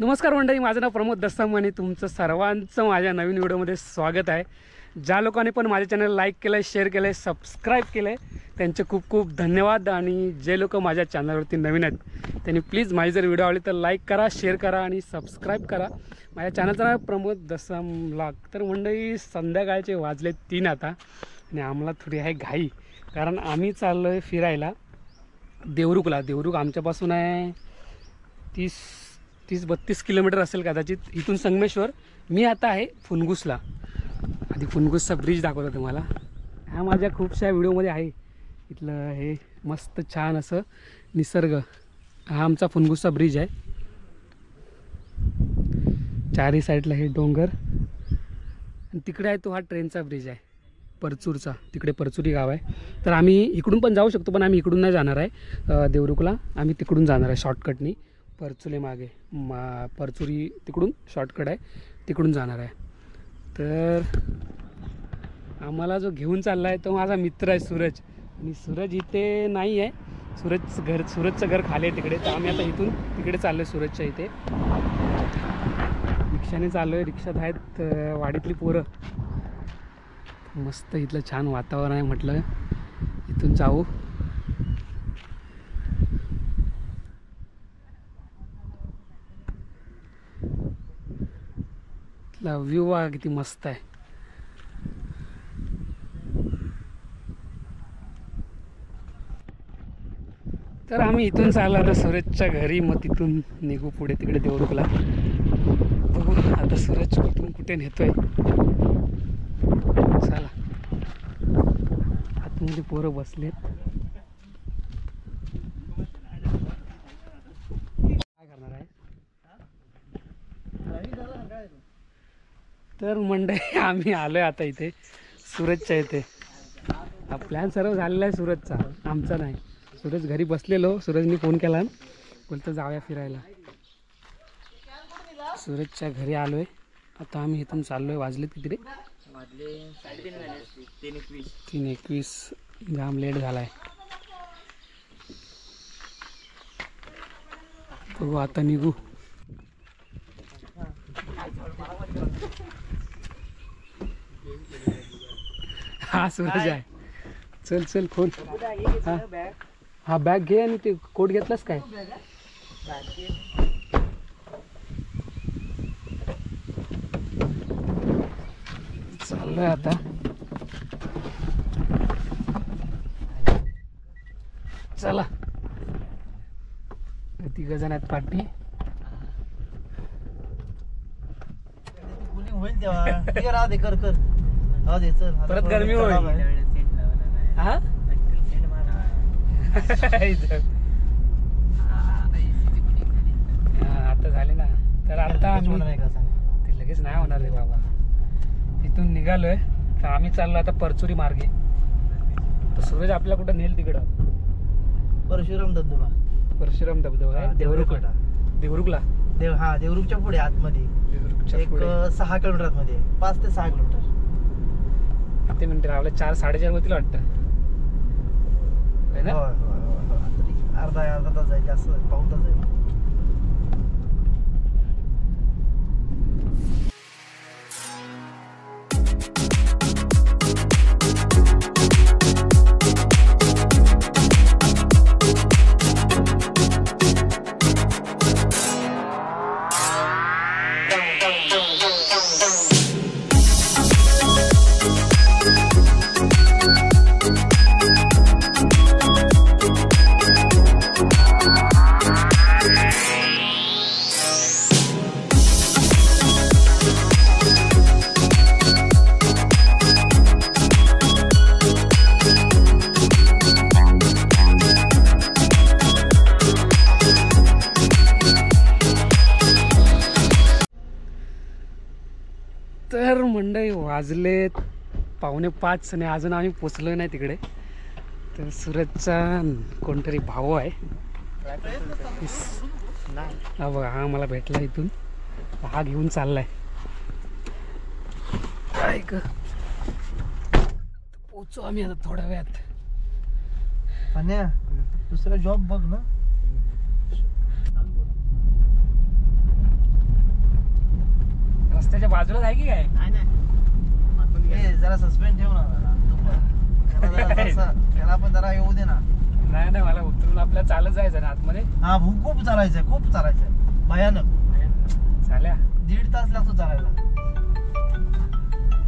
नमस्कार मंडळी, माझं नाव प्रमोद दस्ताम आणि तुमचं सर्वांचं माझ्या नवीन व्हिडिओमध्ये स्वागत आहे. ज्या लोकांनी पण माझ्या चॅनल लाईक केलं आहे, शेअर केलं आहे, सबस्क्राईब केलं आहे त्यांचे खूप खूप धन्यवाद. आणि जे लोक माझ्या चॅनलवरती नवीन आहेत त्यांनी प्लीज माझी जर व्हिडिओ आवडली तर लाईक करा, शेअर करा आणि सबस्क्राईब करा. माझ्या चॅनलचं नाव प्रमोद दस्ताम ब्लॉग. तर मंडळी संध्याकाळचे वाजले 3 आता आणि आम्हाला थोडी आहे घाई, कारण आम्ही चाललो आहे फिरायला देवरुखला. देवरुख आमच्यापासून आहे 30-32 किलोमीटर असेल कदाचित इथून संगमेश्वर. मी आता आहे फुनगुसला. आधी फुनगुसचा ब्रिज दाखवतो तुम्हाला. हा माझ्या खूपशा व्हिडिओमध्ये आहे. इथलं हे मस्त छान असं निसर्ग. हा आमचा फुनगुसचा ब्रिज आहे. चारही साईडला हे डोंगर आणि तिकडे आहे तो हा ट्रेनचा ब्रिज आहे परचूरचा. तिकडे परचुरी गाव आहे. तर आम्ही इकडून पण जाऊ शकतो, पण आम्ही इकडून नाही जाणार आहे देवरुखला. आम्ही तिकडून जाणार आहे शॉर्टकटनी परचुले मागे. परचुरी तिकडून शॉर्टकट आहे, तिकडून जाणार आहे. तर आम्हाला जो घेऊन चालला आहे तो माझा मित्र आहे सूरज. आणि सूरज इथे नाही आहे. सूरजचं घर खाली आहे तिकडे. तर आम्ही आता इथून तिकडे चाललो आहे सूरजच्या इथे. रिक्षाने चाललो आहे. रिक्षात आहेत वाडीतली पोरं. मस्त इथलं छान वातावरण आहे. म्हटलं इथून जाऊ. व्ह्यू बघा किती मस्त आहे. तर आम्ही इथून चाललो आता सूरजच्या घरी. मग तिथून निघू पुढे तिकडे देवरुखला. बघू आता सूरज कुठून कुठे नेतोय. चला, आतमध्ये पोरं बसलेत. काय करणार आहे. तर मंडळी आम्ही आलोय आता इथे सूरजच्या इथे. हा प्लॅन सर्व झालेला आहे सूरजचा, आमचा नाही. सूरज घरी बसलेलो. सूरजनी फोन केला, बोलतो जाऊया फिरायला. सूरजच्या घरी आलोय आता आम्ही. इथून चाललोय. वाजलेत किती रे? 3:21. जाम लेट झालाय. बघू आता निघू. हा सूरज आहे. चल चल खोल. हा बॅग घे आणि ते कोट घेतलास काय? चाललोय आता. चला, 3 जण आहेत पाठी. होईल तेव्हा राहू दे. कर राहू दे. चल परत गरमी होईल. हा आता झाले ना. तर आता आम्ही ते लगेच नाही होणार रे बाबा. तिथून निघालोय तर आम्ही चाललो आता परचुरी मार्गे. तर सूरज आपल्या कुठं नेल तिकडं. परशुराम धबधबा आहे देवरुखला. देवरुखच्या पुढे आतमध्ये एक 6 किलोमीटर आतमध्ये, 5 ते 6 किलोमीटर. किती मिनिटं आपल्या 4-4.5 होतील वाटतं. अर्धा तास आहे, जास्त पाऊण तास आहे. तर मंडळी वाजले 4:45 आणि अजून आम्ही पोचलो नाही तिकडे. तर सूरजचा कोणतरी भाऊ आहे. हा बघा, हा मला भेटला इथून. हा घेऊन चाललाय. ऐक पोचू आम्ही आता थोड्या वेळात. दुसरा जॉब बघ ना. रस्त्याच्या बाजूलाच आहे की काय? ए, जरा सस्पेंड ठेव ना जरा. तू पण. त्याला पण जरा येऊ दे ना. नाही नाही, मला उतरून आपल्याला चालत जायचं ना आतमध्ये. हा खूप चालायचंय, खूप चालायचंय. भयानक. चाल्या 1.5 तास लागतो चालायला.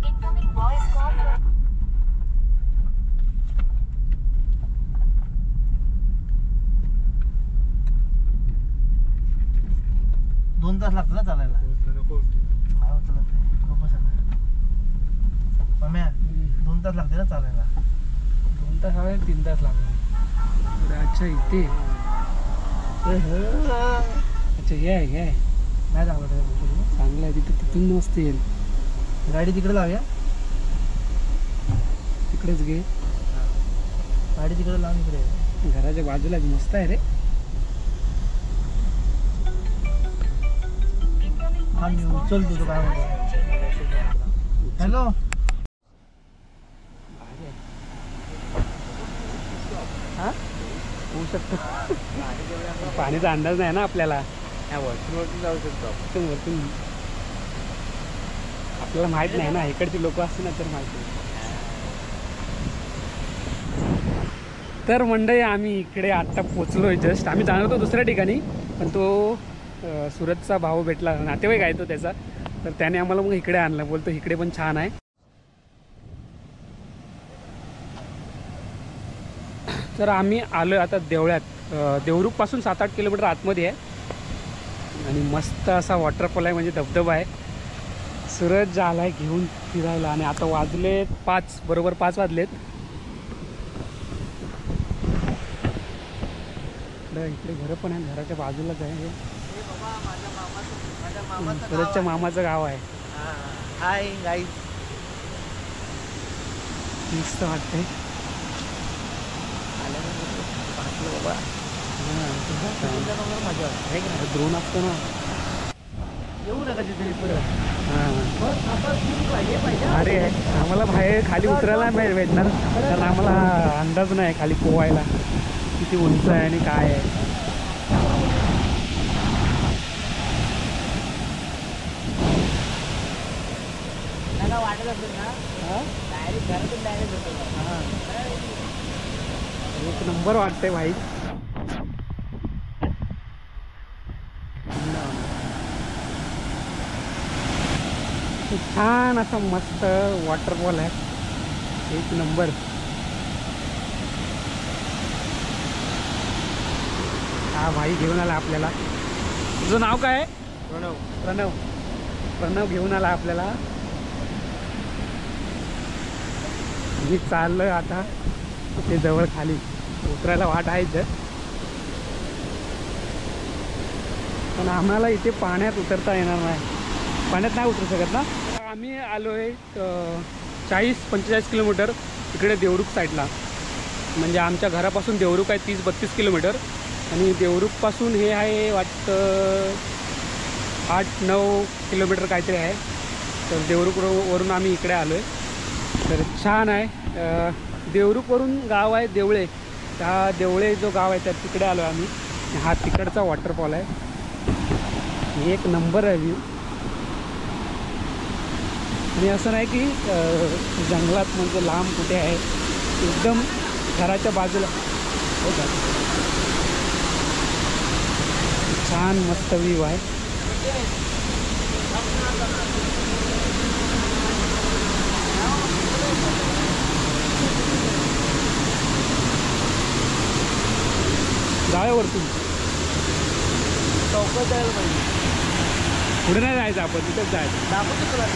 Incoming voice call from 2 तास लागतो ना चालायला. नाही उचलत नाही. खूपच आहे. मम्या 2 तास लागते ना चालायला. 2 तास हवे, 3 तास लागले. अच्छा इथे. अच्छा हे आहे. नाही चांगलं. चांगलं आहे तिथे, तिथून मस्त येईल. गाडी तिकडे लावूया. तिकडेच घे, गाडी तिकडे लावून इकडे. घराच्या बाजूलाच मस्त आहे रे. हा मी उचलतो. तो काय म्हणतो. हॅलो. हा होऊ शकतो. पाणीचा अंदाज नाही ना आपल्याला. वरती जाऊ शकतो. वरतून आपल्याला माहित नाही ना, इकडची लोक असते ना तर माहिती. तर मंडळी आम्ही इकडे आत्ता पोचलोय. जस्ट आम्ही जाणार होतो दुसऱ्या ठिकाणी, पण तो सुरतचा भाऊ भेटला, नातेवाईक आहे तो त्याचा, तर त्याने आम्हाला मग इकडे आणलं. बोलतो इकडे पण छान आहे. तर आम्ही आलो आता देवळ्यात. देवरुखपासून 7-8 किलोमीटर आतमध्ये आहे आणि मस्त असा वॉटरफॉल आहे, म्हणजे धबधबा आहे. सूरज झाला आहे घेऊन फिरायला आणि आता वाजलेत 5, बरोबर 5 वाजलेत. इकडे घरं पण आहे, घराच्या बाजूलाच आहे. सूरजच्या मामाचं गाव आहे. Hi guys. मस्त वाटतंय. ड्रोन असतो ना. येऊ नका तिथे पुढे. अरे आम्हाला बाहेर खाली उतरायला नाही भेटणार, कारण आम्हाला अंदाज नाही खाली पोहायला किती उंच आहे आणि काय आहे. वाटत असेल ना डायरेक्ट घरातून डायरेक्ट होतो. एक नंबर वाटतंय भाई. छान असा मस्त वॉटरफॉल आहे, एक नंबर. हा भाई घेऊन आला आपल्याला. तुझं नाव काय आहे? प्रणव घेऊन आला आपल्याला. मी चाललोय आता ते जवळ खाली उतरायला वाट आहे इथं, पण आम्हाला इथे पाण्यात उतरता येणार नाही. पाण्यात नाही उतरू शकत ना. आम्ही आलो आहे 40-45 किलोमीटर इकडे देवरुख साईडला. म्हणजे आमच्या घरापासून देवरुख आहे 30-32 किलोमीटर आणि देवरुखपासून हे आहे वाटतं 8-9 किलोमीटर काहीतरी आहे. तर देवरुखवरून आम्ही इकडे आलो आहे. तर छान आहे. देवरुखवरून गाव आहे देवळे. त्या देवळे जो गाव आहे त्या तिकडे आलो आहे आम्ही. हा तिकडचा वॉटरफॉल आहे, एक नंबर आहे व्ह्यू. आणि असं नाही की जंगलात म्हणजे लांब कुठे आहे, एकदम घराच्या बाजूला. हो का, छान मस्त व्ह्यू आहे. जाऊया वरतून. चौकात जायला पाहिजे. पुढे नाही जायचं आपण, तिथंच जायचं. दाखवतो तुला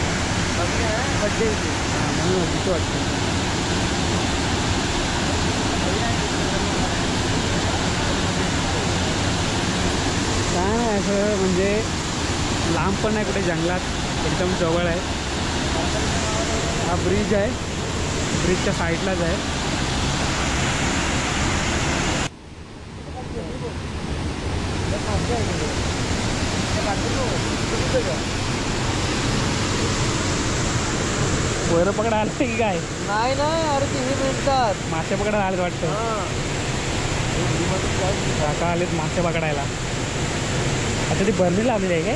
खड्डे इथे. म्हणून तिथं वाटतं. काय नाही असं म्हणजे लांब पण नाही कुठे, जंगलात एकदम जवळ आहे. हा ब्रिज आहे, ब्रिजच्या साईडलाच आहे. पोरं पकडायला आलं की काय? नाही अरे ते हे मिळतात मासे पकडायला आलेत वाटतं. काका आलेत मासे पकडायला. आता ती बरणी लावलेली आहे काय?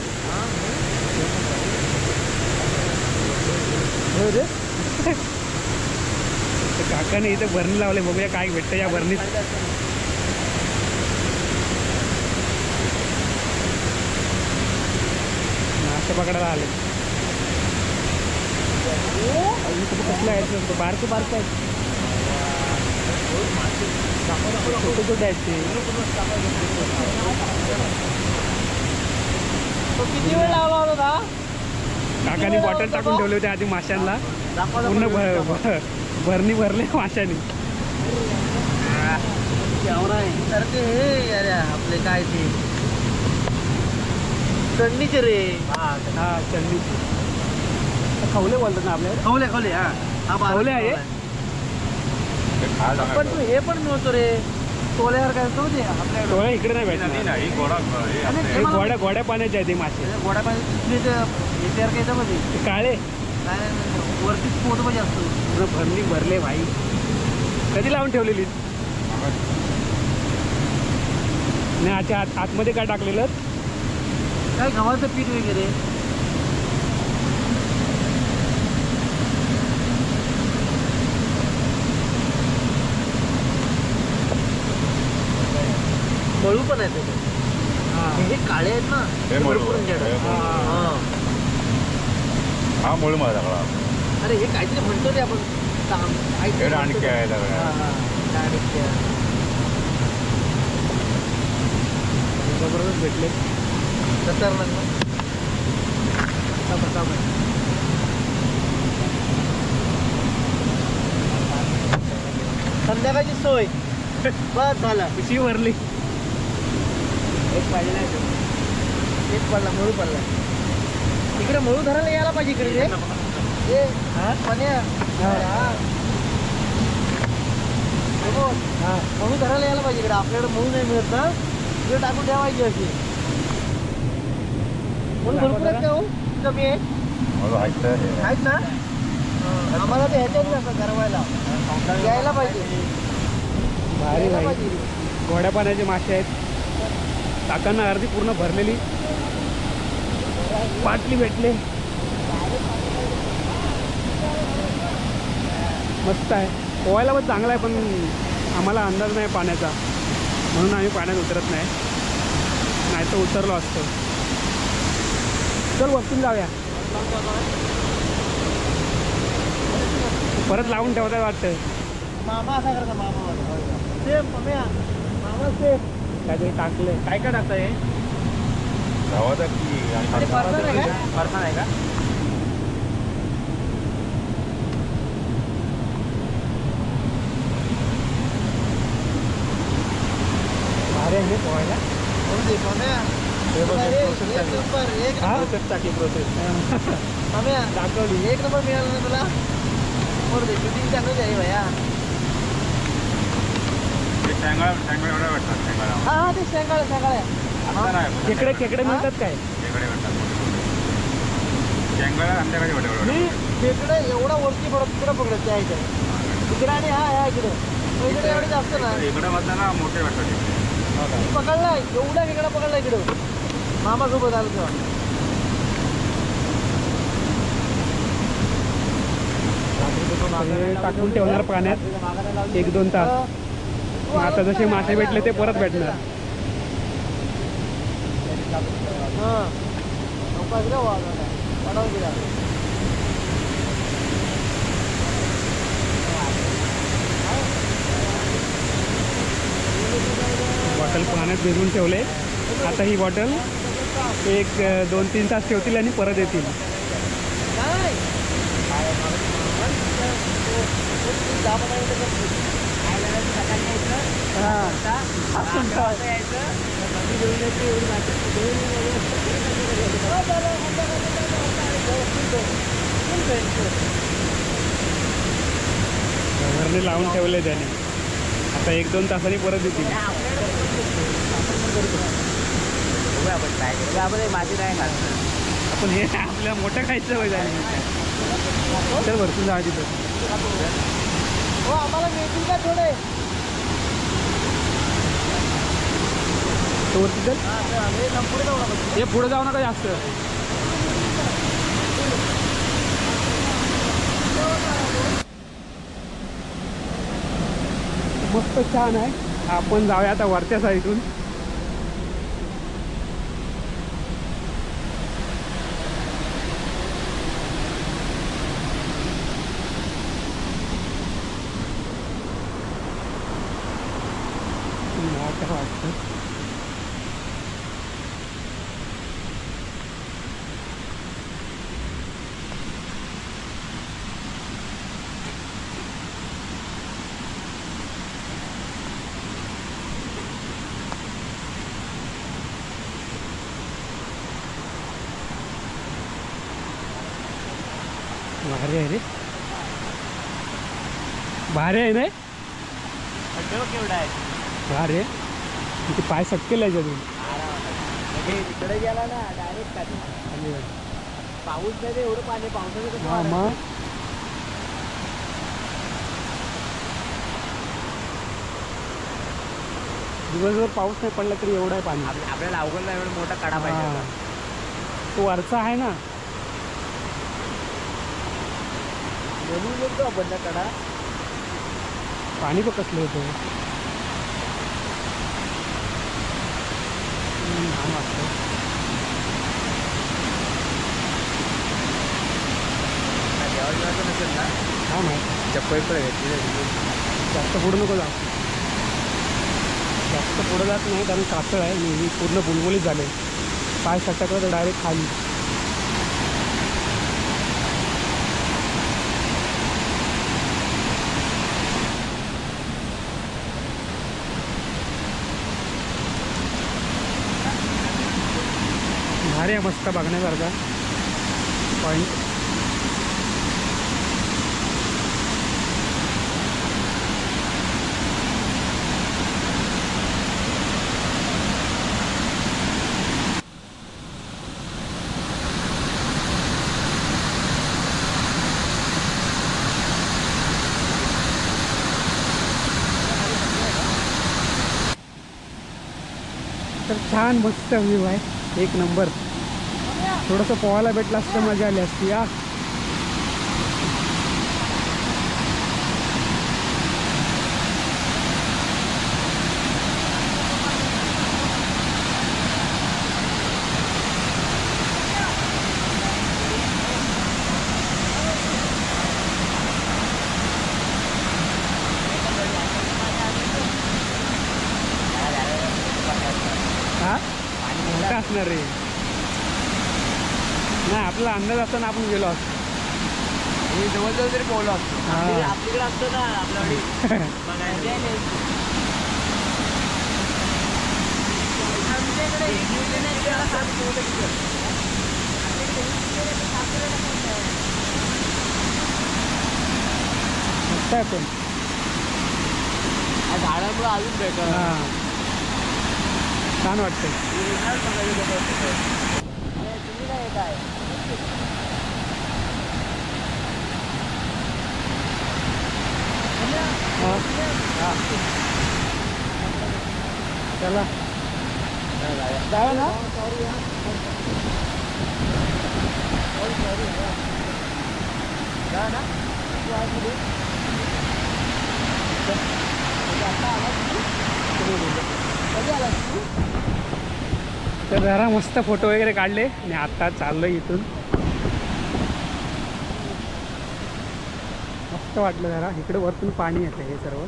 हो रे काकाने इथे भरणी लावले, बघूया काय भेटतं या भरणीत. मासे पकडायला आले. कसलं आहे बारकं बारकं आहे, छोटे छोटे आहेत ते. किती वेळ लावला होता? काकाने बॉटल टाकून ठेवले होते आधी माशांना, पूर्ण भरणी भरले माशांनी. सारखे हे अरे आपले काय ते चढणीचे रे. हा चढणीचे खवले बोलतात ना आपल्याला. खवले खवले हा खवले आहे. पण तू हे पण मिळतो रे टोल्यावर काय तो दे आपल्याकडे. डोळे इकडे नाही भेटणार. गोड्या गोड्या पाण्याचे आहे ते मासे. गोड्या पाणी हे तयार काय मध्ये ते काळे काय वरती स्पोर्ट मध्ये असतो. पूर्ण भरणी भरले भाई. कधी लावून ठेवलेली नाही. आजच्या आतमध्ये काय टाकलेलं काय गव्हाचं पीठ वगैरे. मळू पण आहे त्याच्यात. हे काळे आहेत ना हे मळू. हा मळू माझा सगळा. अरे हे काहीतरी म्हणतो रे आपण. हे राणके आहे जबरदस्त भेटले. संध्याकाळची सोय बस झाला. कशी भरली. एक पाहिजे नाही, एक पडला मळू पडला. इकडे मळू धरायला यायला पाहिजे इकडे रे. मळू धरायला यायला पाहिजे इकडे. आपल्याकडे मळू नाही मिळत ना, इकडे टाकून ठेवायची अशी. म्हणून भरपूर आहेत का हो? कमी आहे आहेत ना. आम्हाला ते ह्याच्यात असं गरवायला यायला पाहिजे. भारी भाई. गोड्या पाण्याचे मासे आहेत. काकांना अर्धी पूर्ण भरलेली पाटली भेटले. मस्त आहे. पोहायला पण चांगला आहे, पण आम्हाला अंदाज नाही पाण्याचा म्हणून आम्ही पाण्यात उतरत नाही, नाही तर उतरलो असतो. चल वरतून जाऊया. परत लावून ठेवताय वाटतं. मामा असा करता. मामा सेम मामा सेम काहीतरी टाकले. काय काय टाकता हे? फरसान आहे का? भारी आहे पोहायला. दाखवली एक नंबर मिळाला ना तुला. शूटिंग चांगली आहे भैया. हा हा ते शेंगाळ आहे. खेकडे खेकडे मिळतात काय? मी खेकडे एवढा वरती पडत तिकडे पकडत त्या इथे इकडे आणि हा इकडे इकडे एवढे जास्त ना. इकडे मधला मोठे वाटतात. पकडला एवढा खेकडा पकडला इकडं मामा सोबत आलं तेव्हा. टाकून ठेवणार पाण्यात 1-2 तास. आता जसे मासे भेटले ते परत भेटणार. बॉटल पाण्यात भिजवून ठेवले. आता ही बॉटल 1-2-3 तास ठेवतील आणि परत येतील. घरने लावून ठेवले त्याने. आता 1-2 तासांनी परत येतील. माझी नाही खात आपण हे आपल्या मोठं खायचं वय झालं. तर भरपूर जा तिथं. हो आम्हाला मिळतील का थोडे? तो वरती चल. हे पुढे जाऊ नका जास्त. मस्त छान आहे. आपण जाऊया आता वरच्या साईडून. काय वाटतं भारी आहे रे, भारी आहे नाही केवढा आहे भारी आहे. किती पाय सटकेल याच्यातून. तिकडे गेला ना डायरेक्ट पाऊस नाही एवढं पाणी पावसाचं हा मग दिवसभर पाऊस नाही पडला तरी एवढं आहे पाणी. आपल्याला अवघडला एवढा मोठा कडा हा. पाहिजे. तो वरचा आहे ना, बनवून येतो आपण त्या कडा. पाणी पण कसलं होतं. छान वाटतं. जेवायचं नसेल ना छान आहे. चप्पल पण घेतली. जास्त पुढं नको जा, जास्त पुढं जात नाही कारण कातळ आहे आणि पूर्ण बुलबुलीत झाले. पाय सटकलं तर डायरेक्ट खाली. भारी आहे, मस्त बघण्यासारखा पॉईंट. तर छान मस्त व्ह्यू आहे, एक नंबर. थोडंसं पोहायला भेटलं असतं मजा आली असती. या हा मोठा असणार रे. नाही आपला अंदाज असताना आपण गेलो असतो. जवळजवळ तरी पोहलो असतो. हा. आपल्याकडे असतो ना आपल्याकडे मस्त आहे पण. झाडामुळे अजून बेकार. हां छान वाटतंय. तुम्ही काय येत आहे. हां चला जाऊया ना. तर जरा मस्त फोटो वगैरे काढले आणि आता चाललोय इथून. मस्त वाटलं जरा. इकडे वरतून पाणी येतं हे सर्व.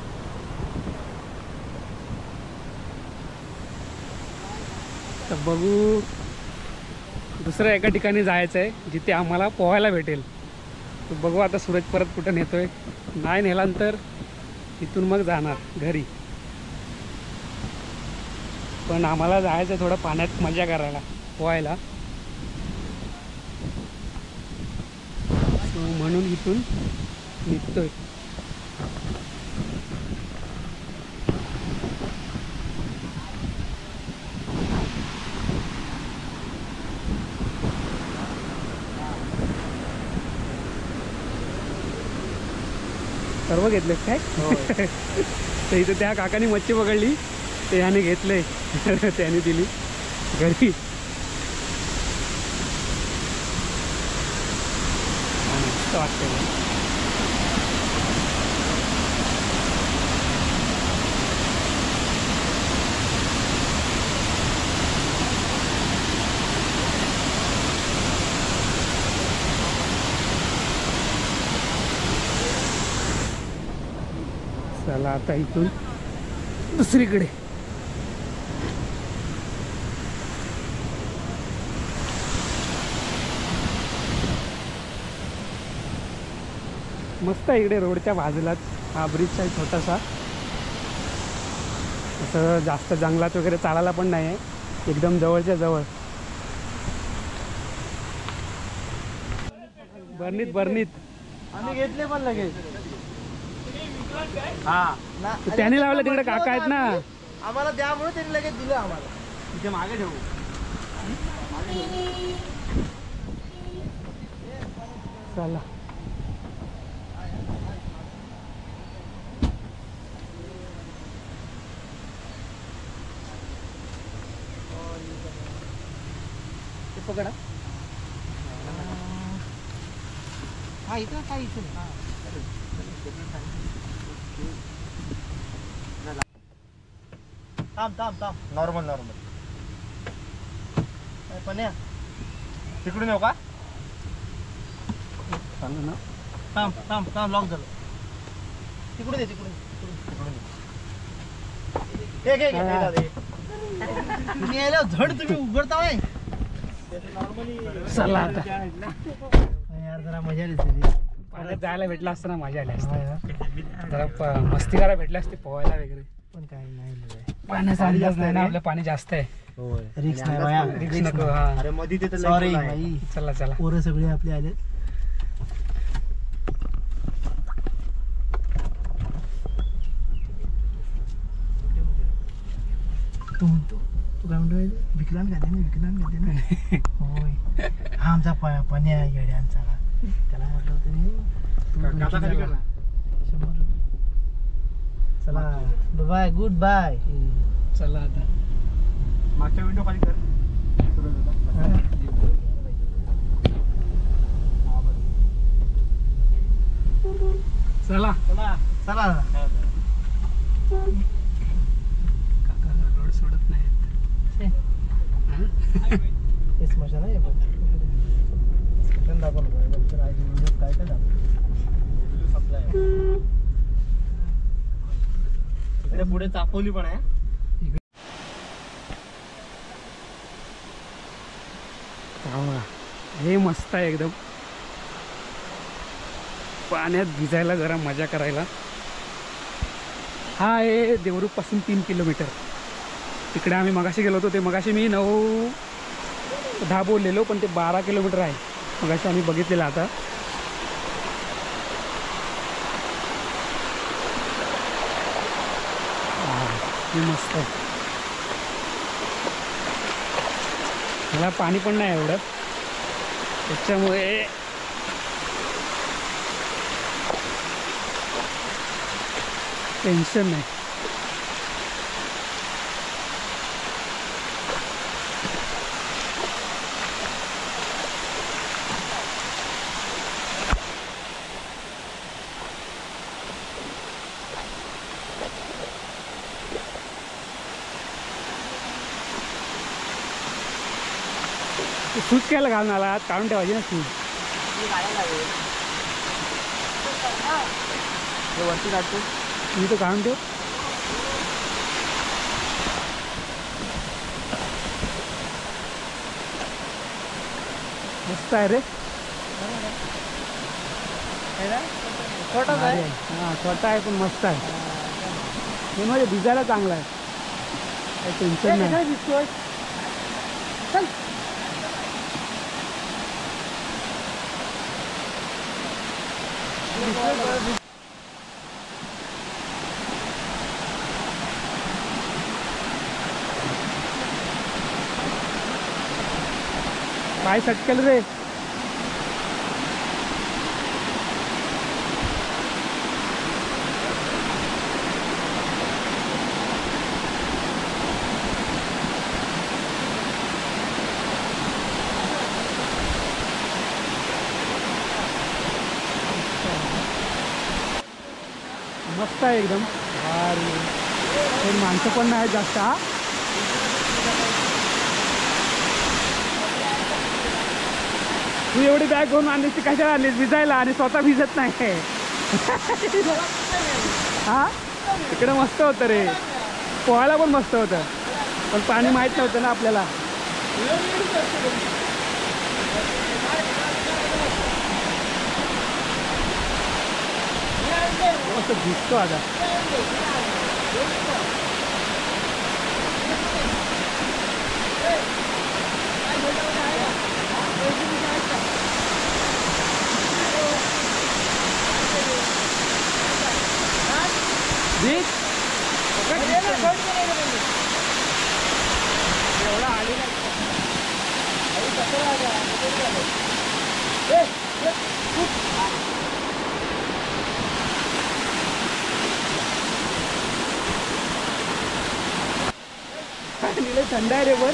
तर बघू दुसऱ्या एका ठिकाणी जायचं आहे जिथे आम्हाला पोहायला भेटेल. तर बघू आता सूरज परत कुठं नेतोय. नाही नेल्यानंतर इथून मग जाणार घरी. पण आम्हाला जायचं थोडं पाण्यात मजा करायला पोहायला. म्हणून इथून निघतोय. सर्व घेतलेत काय? तर इथं त्या काकाने मच्छी पकडली ते ह्याने घेतलंय त्याने दिली घरी. मस्त वाटतंय. चला आता इथून दुसरीकडे. मस्त आहे इकडे रोडच्या बाजूलाच हा ब्रिज आहे छोटासा. असं जास्त जंगलात वगैरे चालायला पण नाही आहे, एकदम जवळच्या जवळ. बर्नीत आम्ही घेतले पण लगेच. हा त्याने लावलं तिकडे काका आहेत ना. आम्हाला त्यामुळे त्यांनी लगेच दिलं आम्हाला. तिथे मागे ठेवू. चला पकडा. हा इथं काय इथं. थांब नॉर्मल पण या तिकडून येऊ का. चांगलं ना. थांब लॉक झालं. तिकडून ये घे. तुम्ही यायला झड तुम्ही उघडताय. चला आता यार जरा मजा आली तरी. पाण्यात जायला भेटलं असतं ना, मजा आली असते. जरा मस्ती करायला भेटली असते, पोहायला वगैरे. पण काही नाही पाण्याचा अंदाज नाही ना, आपलं पाणी जास्त आहे. रिक्स नाही बाया. रिक्स नको. हा अरे मध्ये तिथे सॉरी भाई. चला पोरं सगळे आपले आले. तू काय म्हणतो विकलान घाले ना. होय हा आमचा पाणी आहे येड्यांचा. त्याला म्हटलं होतं खाली कर ना. 100 रुपये. चला बाय गुड बाय. चला आता मागच्या विंडो खाली कर. चला चला काका रोड सोडत नाही. हेच मजा नाही दाखवून काय इकडे पुढे चापोली पण आहे. हे मस्त आहे एकदम. पाण्यात भिजायला जरा मजा करायला. हा आहे देवरुख पासून 3 किलोमीटर. तिकडे आम्ही मगाशी गेलो होतो. ते मगाशी मी 9-10 बोललेलो, पण ते 12 किलोमीटर आहे मगाशी आम्ही बघितलेलं. आता हे मस्त आहे. मला पाणी पण नाही एवढं, त्याच्यामुळे टेन्शन नाही. शूज घ्यायला घालून आला, काढून ठेवायची ना शूज. वरती काढतो मी तो काढून ठेव. मस्त आहे रे. छोटाच आहे. हां छोटा आहे पण मस्त आहे. हे म्हणजे भिजायला चांगला आहे, काही टेन्शन नाही. दिसतोय. पाय सटकेल रे. मस्त आहे एकदम. भारी. पण माणसं पण नाही जास्त. हा तू एवढी बॅग घेऊन आणलीस ती कशाला आणलीस? भिजायला, आणि स्वतः भिजत नाही. हा इकडे मस्त होतं रे, पोहायला पण मस्त होतं, पण पाणी माहीत नव्हतं ना आपल्याला. मस्त दिसतो आता. थंड आहे रे, पण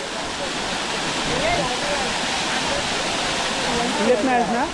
येत नाहीस ना.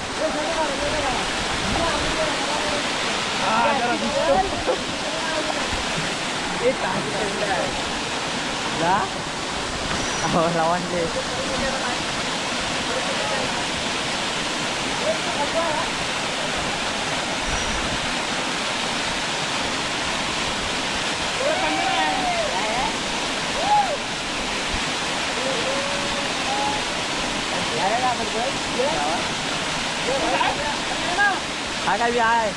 हा काय आहे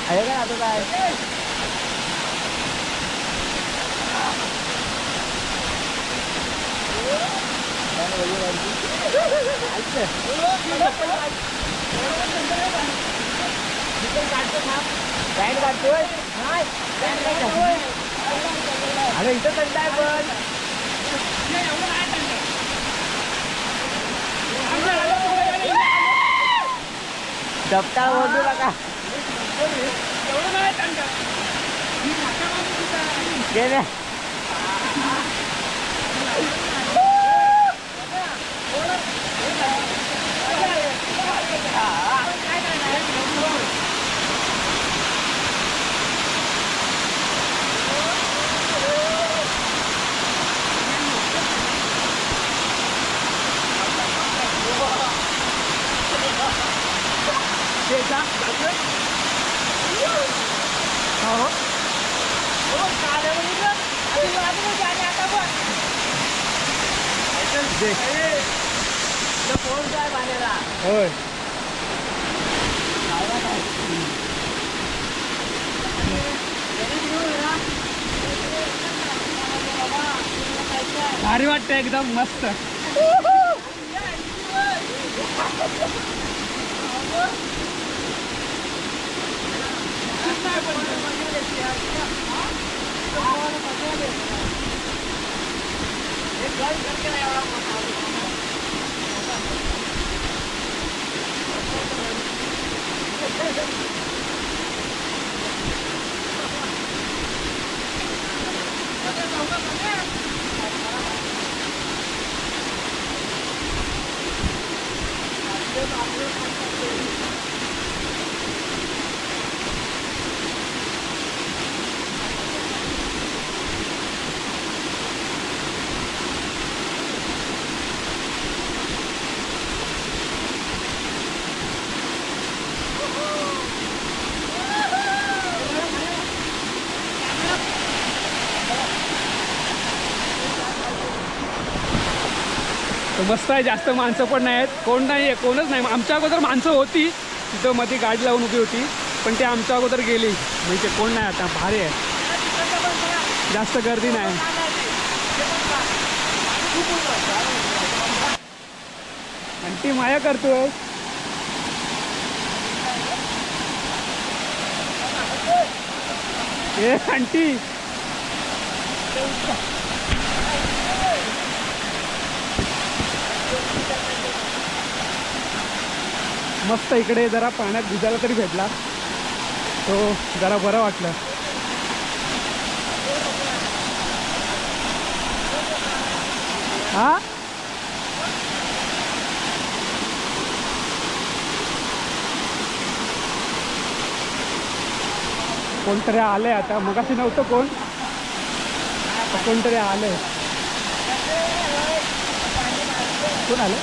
आहे का आता काय अरे इथं थंड आहे पण डबटा ओढू नका गेले होय भारी वाटतं एकदम मस्त. मस्त आहे, जास्त माणसं पण नाही आहेत, कोण नाही आहे, कोणच नाही. आमच्या अगोदर माणसं होती तिथं मध्ये गाडी लावून उभी होती, पण ते आमच्या अगोदर गेली, म्हणजे कोण नाही आता. भारी आहे, जास्त गर्दी नाही. आंटी माया करतोय. ए आंटी मस्त इकडे जरा पाण्यात भिजायला तरी भेटला, तो जरा बरं वाटलं. हा कोणतरी आलंय आता, मगाशी नव्हतं कोण, कोणतरी आलंय. कोण आलं?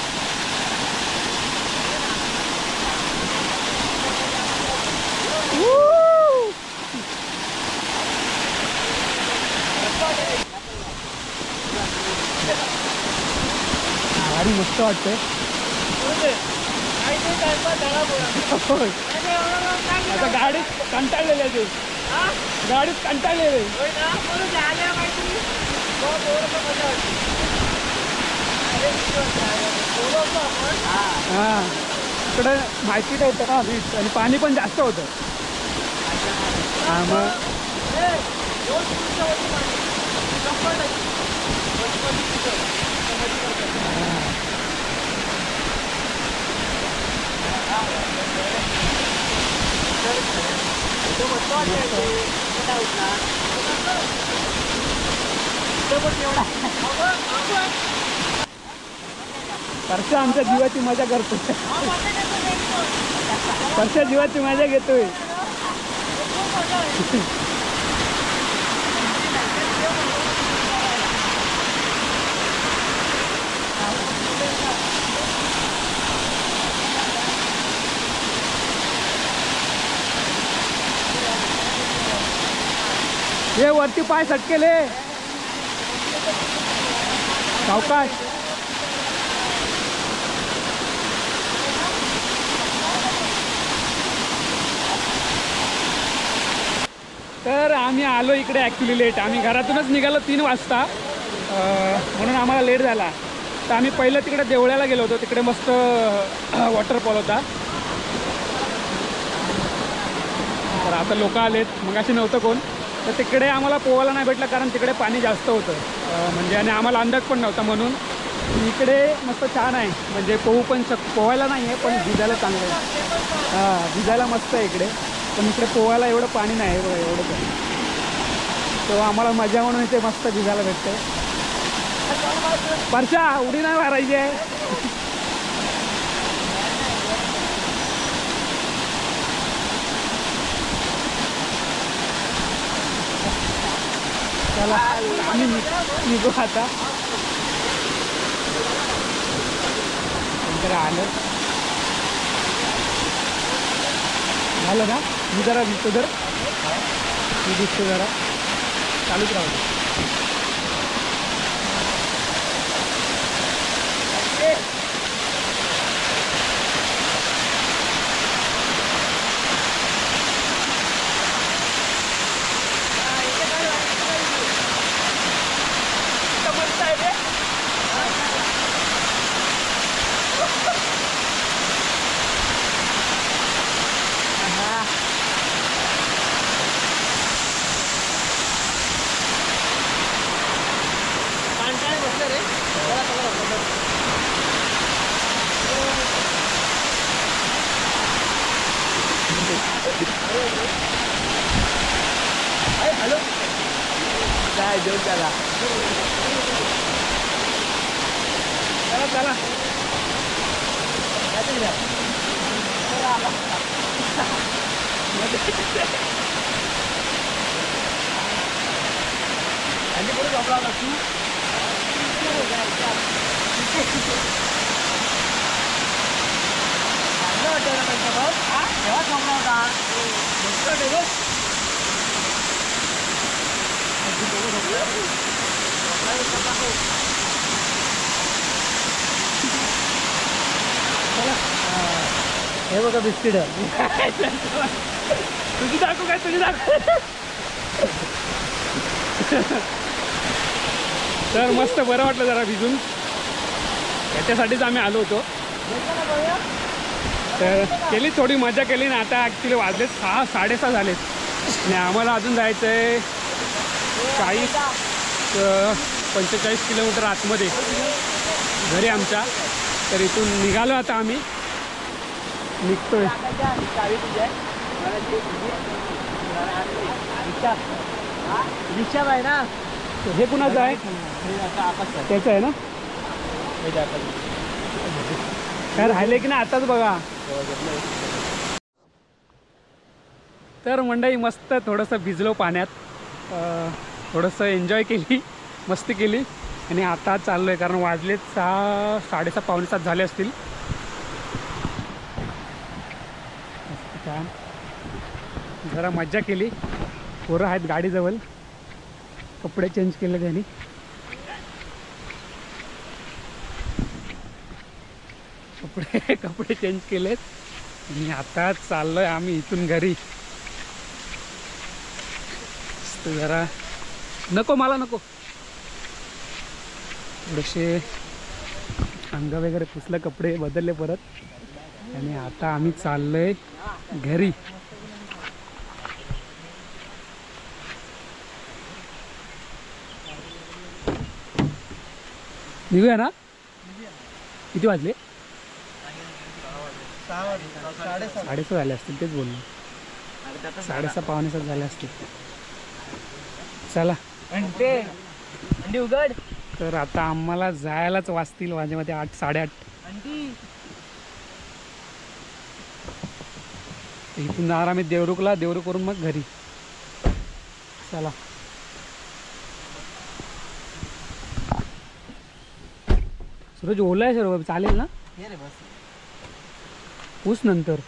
भारी मस्त वाटतंय. आता गाडीत कंटाळलेले आहे, ते गाडीत कंटाळलेले. हां इकडे माहिती नव्हतं ना बीच, आणि पाणी पण जास्त होतं. हां मग परशा आमच्या जीवाची मजा करतो, परशा जीवाची मजा घेतोय. ये वरती पाय सटकेले सावकाश. तर आम्ही आलो इकडे ॲक्च्युली लेट. आम्ही घरातूनच निघालो 3 वाजता, म्हणून आम्हाला लेट झाला. तर आम्ही पहिलं तिकडे देवळ्याला गेलो होतो, तिकडे मस्त वॉटरफॉल होता. तर आता लोक आलेत, मग अशी नव्हतं कोण. तर तिकडे आम्हाला पोहायला नाही भेटलं, कारण तिकडे पाणी जास्त होतं, म्हणजे आणि आम्हाला अंदाज पण नव्हता. म्हणून इकडे मस्त छान आहे, म्हणजे पोहू पण पोहायला नाही आहे, पण भिजायला चांगलं आहे. हां भिजायला मस्त आहे इकडे, पण इकडे पोहायला एवढं पाणी नाही बघा, एवढं पण. तो आम्हाला मजा म्हणून इथे मस्त भिजायला भेटते. परशा उडी नाही मारायची आहे. चला आम्ही निघू आता. नंतर आलं झालं ना, मी जरा दिसतो, जर मी दिसतो जरा, चालूच राहतो. हॅलो काय जेवण त्याला चला चला आणि पुढे झोपला होता तू तेव्हा झोपला होता हे बघा बिस्किट तुझी दाखवू काय, तुझी दाखव. तर मस्त बरं वाटलं जरा भिजून, याच्यासाठीच आम्ही आलो होतो. तर केली थोडी मजा केली ना. आता ॲक्च्युली वाजले 6 साडेसहा झालेत, आणि आम्हाला अजून जायचं आहे 45 किलोमीटर आतमध्ये घरी आमच्या. तर इथून निघालो आता आम्ही. निघतोय. चावी तुझी आहे मला ते रिक्षा आहे ना. हे कुणाचं आहे? त्याचं आहे ना. काय राहिले की नाही आताच बघा. तर मंडळी मस्त थोडंसं भिजलो पाण्यात, थोडंसं एन्जॉय केली, मस्ती केली आणि आता चाललो आहे कारण वाजलेत 6, 6:30, पावणे 7 झाले असतील. मस्त छान जरा मज्जा केली. पोरं आहेत गाडीजवळ, कपडे चेंज केले त्यांनी. कपडे चेंज केलेत आणि आता चाललोय आम्ही इथून घरी. जरा नको मला नको, थोडेसे अंग वगैरे पुसलं, कपडे बदलले परत आणि आता आम्ही चाललोय घरी. निघूया ना. किती वाजले? 6:30 झाले असतील, तेच बोललो. 6:30 पावणे 7 झाले असतील. चला अंडी उघड. तर आता आम्हाला जायलाच वाजतील माझ्यामध्ये 8, 8:30. इथून जाणार आम्ही देवरुखला, देवरुखवरून मग घरी. चला सूरज ओला आहे सर्व, चालेल ना? ऊस नंतर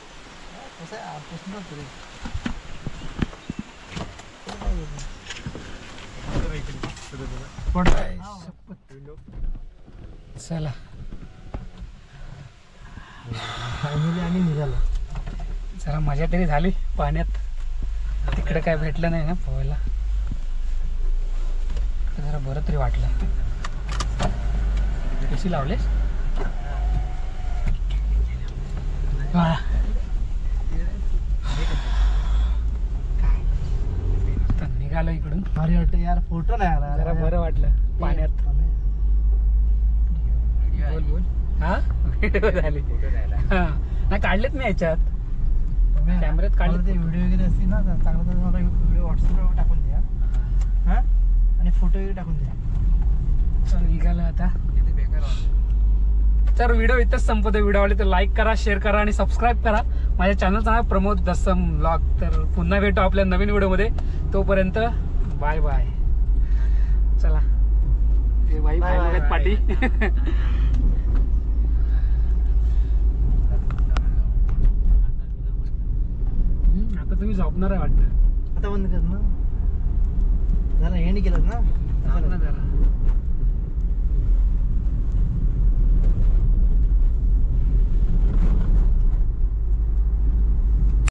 चला फायनली आम्ही निघालो. जरा मजा तरी झाली पाण्यात. तिकडे काय भेटलं नाही ना पोहायला, जरा बरं तरी वाटलं. कशी लावलेस? निघालो इकडून, भारी वाटतं यार. फोटो नाही आला, जरा बरं वाटलं पाण्यात. बोल बोल. हा व्हिडिओ झाली. हा नाही काढलेत मी याच्यात, कॅमेऱ्यात काढले. ते व्हिडिओ वगैरे असतील ना चांगलं, तर मला व्हिडिओ व्हॉट्सअपवर टाकून द्या. हां आणि फोटो वगैरे टाकून द्या. चल निघालं आता. तर व्हिडिओ इथंच संपवतो. व्हिडिओ आवडले तर लाईक करा, शेअर करा आणि सबस्क्राईब करा. माझ्या चॅनलचं नाव प्रमोद दसम ब्लॉग. तर पुन्हा भेटू आपल्या नवीन व्हिडिओमध्ये. तोपर्यंत बाय बाय. चला हे बाई Bye, bye, bye. पाठी. आता तुम्ही झोपणार आहे वाटतं. आता बंद कर ना. झालं हे नाही केलं ना. झोप ना जरा.